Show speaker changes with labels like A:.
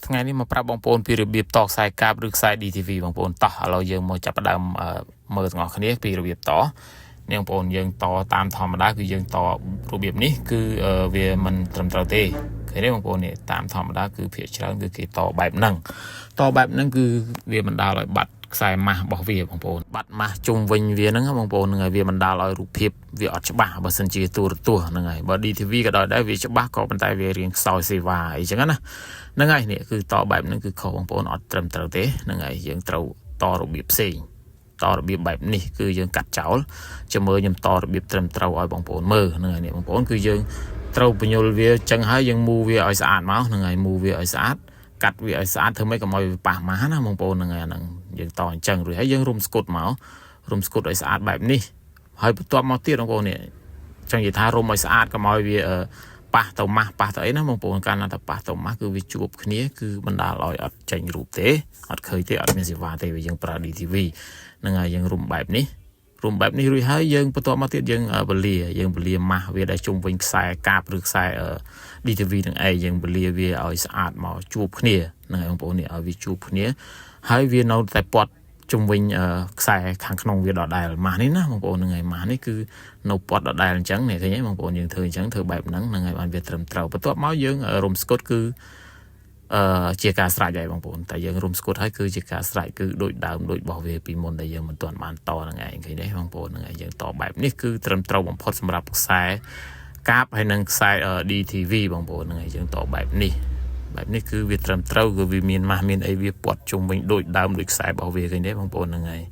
A: ថ្ងៃនេះមកប្រាប់បងប្អូនពីរបៀបតខ្សែកាបឬខ្សែ DTV បងប្អូនតោះឥឡូវយើងមកចាប់ផ្ដើមមើលទាំងអស់គ្នាពីរបៀបតនេះបងប្អូនយើងតតាមធម្មតាគឺយើងតរបៀបនេះគឺវាមិនត្រឹមត្រូវទេឃើញទេបងប្អូននេះតាមធម្មតាគឺភាគច្រើនគឺគេតបែបហ្នឹងគឺវាបណ្ដាលឲ្យបាត់ខ្សែម៉ាស់របស់វាបងប្អូនបាត់ម៉ាស់ជុំវិញវាហ្នឹងបងប្អូនហ្នឹងហើយវាបណ្ដាលឲ្យរូបភាពវាអត់ច្បាស់បើសិនជាទូរទស្សន៍ហ្នឹងហើយបើ DTV ក៏ដោយដែរវាច្បាស់ក៏ប៉ុន្តែវារៀងខ្សោយសេវាអីចឹងណាហ្នឹងហើយនេះគឺតបែបហ្នឹងគឺខុសបងប្អូនអត់ត្រឹមត្រូវទេហ្នឹងហើយយើងត្រូវតរបៀបផ្សេងតរបៀបបែបនេះគឺយើងកាត់ចោលចាំមើលខ្ញុំតរបៀបត្រឹមត្រូវឲ្យបងប្អូនមើលហ្នឹងហើយនេះបងប្អូនគឺយើងត្រូវបញ្យលវាចឹងហើយយើងមូវាឲ្យស្អាតមកហ្នឹងហើយមូវាឲ្យស្អាតកាត់វាឲ្យស្អាតធ្វើម៉េចកុំឲ្យវាប៉ះម៉ាស់ណាបងប្អូនហ្នឹងហើយអាហ្នឹងយើងតអញ្ចឹងរួចហើយយើងរុំស្គុតមករុំស្គុតឲ្យស្អាតបែបនេះហើយបន្ទាប់មកទៀតបងប្អូននេះចង់និយាយថារុំឲ្យស្អាតកុំឲ្យវាប៉ះទៅម៉ាស់ប៉ះទៅអីណាបងប្អូនកាលណាតែប៉ះទៅម៉ាស់គឺវាជួបគ្នាគឺបណ្ដាលឲ្យអត់ចេញរូបទេអត់ឃើញទេអត់មានសេវាទេវាយើងប្រើ DTV ហ្នឹងហើយយើងរុំបែបនេះរួចហើយយើងបន្ទាប់មកទៀតយើងពលាម៉ាស់វាដែលជុំវិញខ្សែកាបឬខ្សែ DTV ទាំងឯងយើងពលាវាឲ្យស្អាតមកជួបគ្នាហ្នឹងហើយបងប្អូននេះឲ្យវាជួបគ្នាហើយវានៅតែពាត់ជុំវិញខ្សែខាងក្នុងវាដដែលម៉ាស់នេះណាបងប្អូនហ្នឹងហើយម៉ាស់នេះគឺនៅពាត់ដដែលអញ្ចឹងនេះឃើញទេបងប្អូនយើងធ្វើអញ្ចឹងធ្វើបែបហ្នឹងហើយបានវាត្រឹមត្រូវបន្ទាប់មកយើងរុំស្គុតគឺជាការស្រេចហើយបងប្អូនតែយើងរុំស្គុតហើយគឺជាការស្រេចគឺដូចដើមដូចរបស់វាពីមុនដែលយើងមិនទាន់បានតហ្នឹងឯងឃើញទេបងប្អូនហ្នឹងហើយយើងតបែបនេះគឺត្រឹមត្រូវបំផុតសម្រាប់ខ្សែកាបហើយនិងខ្សែ DTV បងប្អូនហ្នឹងហើយយើងតបែបនេះគឺវាត្រឹមត្រូវគឺវាមានម៉ាស់មានអីវាពាត់ជុំវិញដូចដើមដូចខ្សែរបស់វាឃើញទេបងប្អូនហ្នឹងហើយ